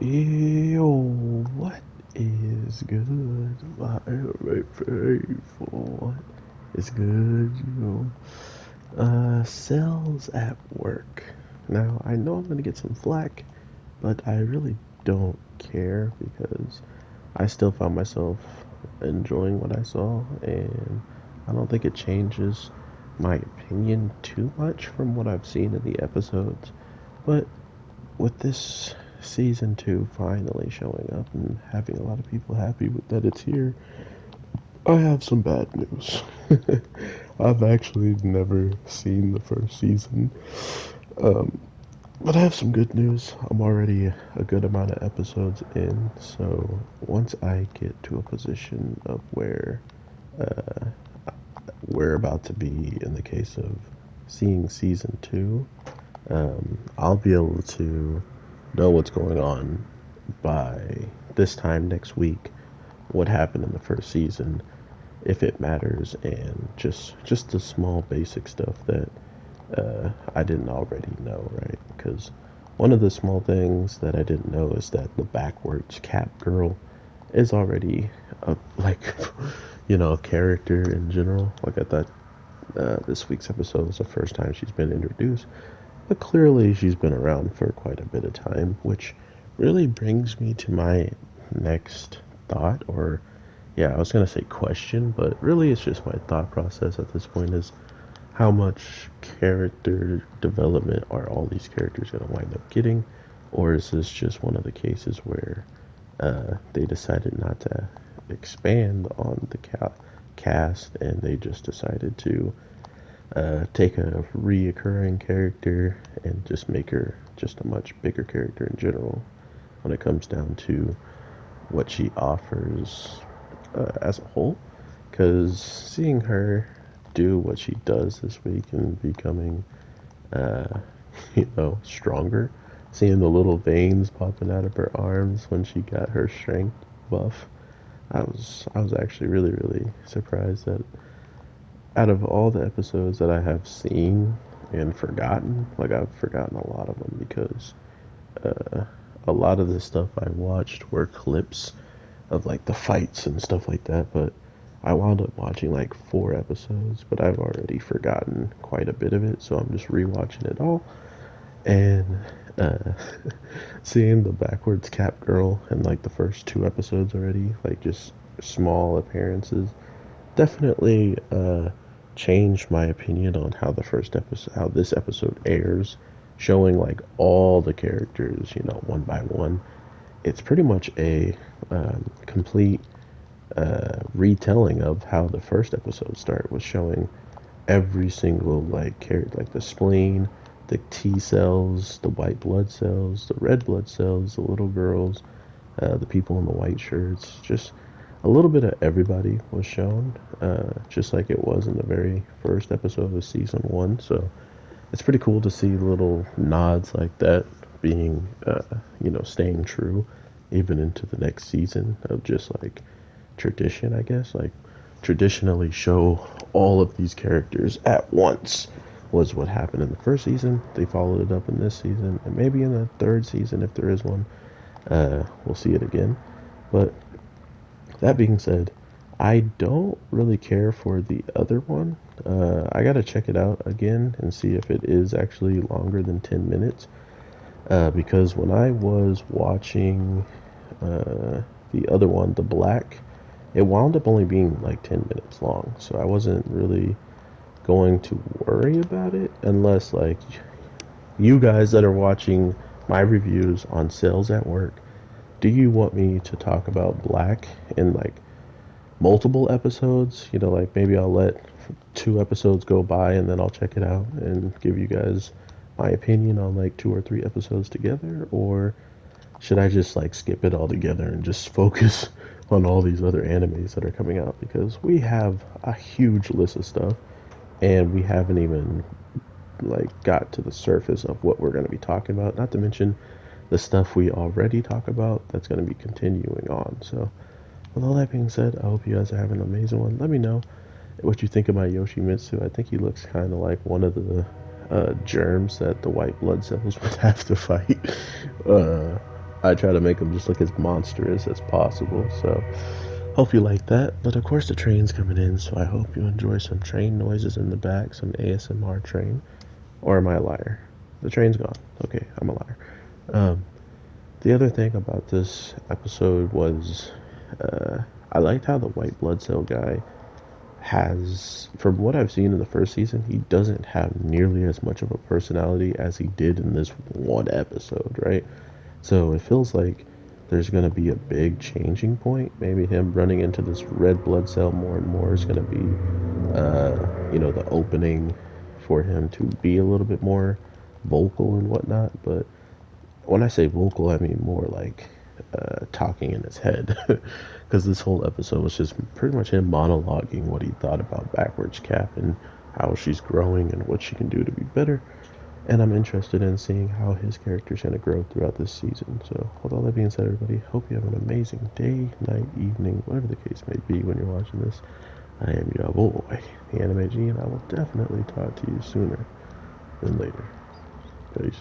Yo, what is good? My faithful. It's good, Cells at work. Now, I know I'm gonna get some flack, but I really don't care because I still found myself enjoying what I saw, and I don't think it changes my opinion too much from what I've seen in the episodes. But with this season two finally showing up and having a lot of people happy with that it's here, I have some bad news. I've actually never seen the first season, um, but I have some good news. I'm already a good amount of episodes in, so once I get to a position of where uh, we're about to be in the case of seeing season two, I'll be able to know what's going on by this time next week, what happened in the first season, if it matters, and just the small basic stuff that I didn't already know, right? Because one of the small things that I didn't know is that the backwards Cap Girl is already a like a character in general. Like I thought this week's episode was the first time she's been introduced, but clearly she's been around for quite a bit of time, which really brings me to my next thought, or yeah, I was gonna say question, but really it's just my thought process at this point is how much character development are all these characters gonna wind up getting, or is this just one of the cases where they decided not to expand on the cast and they just decided to take a reoccurring character and just make her just a much bigger character in general when it comes down to what she offers as a whole. Because seeing her do what she does this week and becoming, uh, stronger, seeing the little veins popping out of her arms when she got her strength buff, I was actually really really surprised that out of all the episodes that I have seen and forgotten, like I've forgotten a lot of them because uh, a lot of the stuff I watched were clips of like the fights and stuff like that. But I wound up watching like 4 episodes, but I've already forgotten quite a bit of it, so I'm just rewatching it all. And uh, seeing the backwards Cap Girl in like the first 2 episodes already, like just small appearances, definitely changed my opinion on how the first episode, how this episode airs, showing like all the characters, one by one. It's pretty much a complete retelling of how the first episode started, was showing every single like character, like the spleen, the T cells, the white blood cells, the red blood cells, the little girls, the people in the white shirts, just a little bit of everybody was shown, just like it was in the very first episode of season one. So it's pretty cool to see little nods like that being, staying true even into the next season of just like tradition, I guess. Like traditionally show all of these characters at once was what happened in the first season. They followed it up in this season, and maybe in the third season, if there is one, we'll see it again. But that being said, I don't really care for the other one. I gotta check it out again and see if it is actually longer than 10 minutes. Because when I was watching the other one, The Black, it wound up only being like 10 minutes long. So I wasn't really going to worry about it unless, like, you guys that are watching my reviews on Sales at Work, do you want me to talk about Black in like multiple episodes? Like maybe I'll let 2 episodes go by and then I'll check it out and give you guys my opinion on like 2 or 3 episodes together, or should I just like skip it all together and just focus on all these other animes that are coming out? Because we have a huge list of stuff and we haven't even like got to the surface of what we're going to be talking about, not to mention the stuff we already talk about that's going to be continuing on. So with all that being said, I hope you guys are having an amazing one. Let me know what you think about Yoshimitsu. I think he looks kind of like one of the germs that the white blood cells would have to fight. uh, I try to make them just look as monstrous as possible. So hope you like that. But of course the train's coming in, so I hope you enjoy some train noises in the back, some ASMR train. Or am I a liar? The train's gone. Okay, I'm a liar. Um, the other thing about this episode was I liked how the white blood cell guy has, from what I've seen in the first season, he doesn't have nearly as much of a personality as he did in this one episode, right? So it feels like there's going to be a big changing point. Maybe him running into this red blood cell more and more is going to be, the opening for him to be a little bit more vocal and whatnot. But when I say vocal, I mean more like talking in his head. Because this whole episode was just pretty much him monologuing what he thought about Backwards Cap and how she's growing and what she can do to be better. And I'm interested in seeing how his character's going to grow throughout this season. So, with all that being said, everybody, hope you have an amazing day, night, evening, whatever the case may be when you're watching this. I am your boy, the Anime G, and I will definitely talk to you sooner than later. Peace.